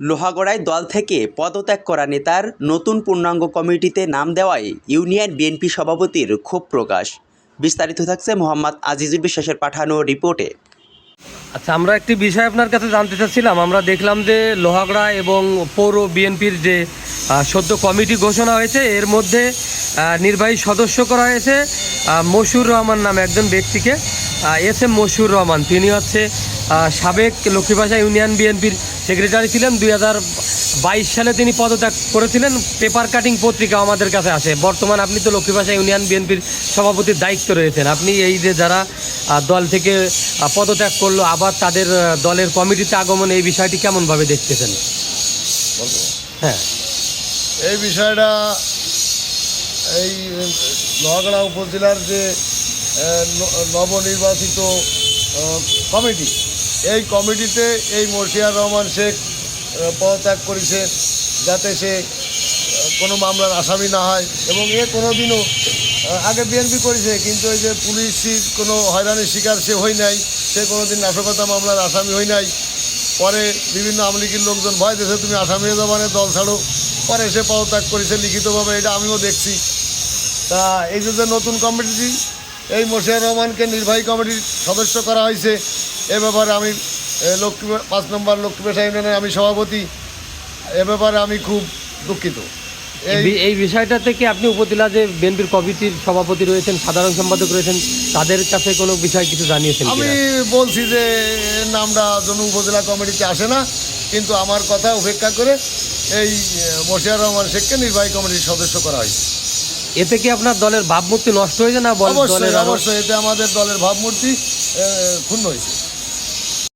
লোহাগড়ায় দল থেকে পদত্যাগ করা নেতার নতুন পূর্ণাঙ্গ কমিটিতে নাম দেওয়ায় ইউনিয়ন বিএনপি সভাপতির ক্ষোভ প্রকাশ। বিস্তারিত থাকছে মোহাম্মদ আজিজুল বিশ্বাসের পাঠানো রিপোর্টে। আচ্ছা, আমরা একটি বিষয় আপনার কাছে জানতে চাচ্ছিলাম। আমরা দেখলাম যে লোহাগড়া এবং পৌর বিএনপির যে সদ্য কমিটি ঘোষণা হয়েছে, এর মধ্যে নির্বাহী সদস্য করা হয়েছে মশিউর রহমান নামে একজন ব্যক্তিকে। এস এম মশিউর রহমান, তিনি হচ্ছে সাবেক লক্ষ্মীবাসা ইউনিয়ন বিএনপির সেক্রেটারি ছিলেন। 2022 সালে তিনি পদত্যাগ করেছিলেন। পেপার কাটিং পত্রিকা আমাদের কাছে আসে। বর্তমান আপনি তো লক্ষ্মীবাসা ইউনিয়ন বিএনপির সভাপতির দায়িত্ব রয়েছেন। আপনি এই যে যারা দল থেকে পদত্যাগ করলো, আবার তাদের দলের কমিটিতে আগমন, এই বিষয়টি কেমনভাবে দেখতেছেন? হ্যাঁ, এই বিষয়টা এই লোহাগড়া উপজেলার যে নবনির্বাচিত কমিটি, এই কমিটিতে এই মশিউর রহমান শেখ পদত্যাগ করেছে যাতে সে কোনো মামলার আসামি না হয়। এবং এ কোনো দিনও আগে বিএনপি করেছে, কিন্তু ওই যে পুলিশের কোনো হয়রানির শিকার সে হয় নাই, সে কোনো দিন নাশকতা মামলার আসামি হয় নাই। পরে বিভিন্ন আওয়ামী লীগের লোকজন ভয় দিয়েছে, তুমি আসামি হয়ে যাবে, দল ছাড়ো। পরে সে পদত্যাগ করেছে লিখিতভাবে, এটা আমিও দেখছি। তা এই যে নতুন কমিটি, এই মশিউর রহমানকে নির্বাহী কমিটির সদস্য করা হয়েছে, এ ব্যাপারে আমি 5 নম্বর লক্ষ্মীবাসা ইউনিয়নের আমি সভাপতি, এ ব্যাপারে আমি খুব দুঃখিত। এই বিষয়টা থেকে আপনি উপজেলা যে বিএনপির কমিটির সভাপতি রয়েছেন, সাধারণ সম্পাদক রয়েছেন, তাদের কাছে কোনো বিষয় কিছু জানিয়েছেন? আমি বলছি যে নামটা যেন উপজেলা কমিটিতে আসে না, কিন্তু আমার কথা উপেক্ষা করে এই মশিউর রহমান শেখকে নির্বাহী কমিটির সদস্য করা হয়েছে। এতে কি আপনার দলের ভাবমূর্তি নষ্ট হয়েছে না? অবশ্যই, এতে আমাদের দলের ভাবমূর্তি ক্ষুণ্ণ হয়েছে।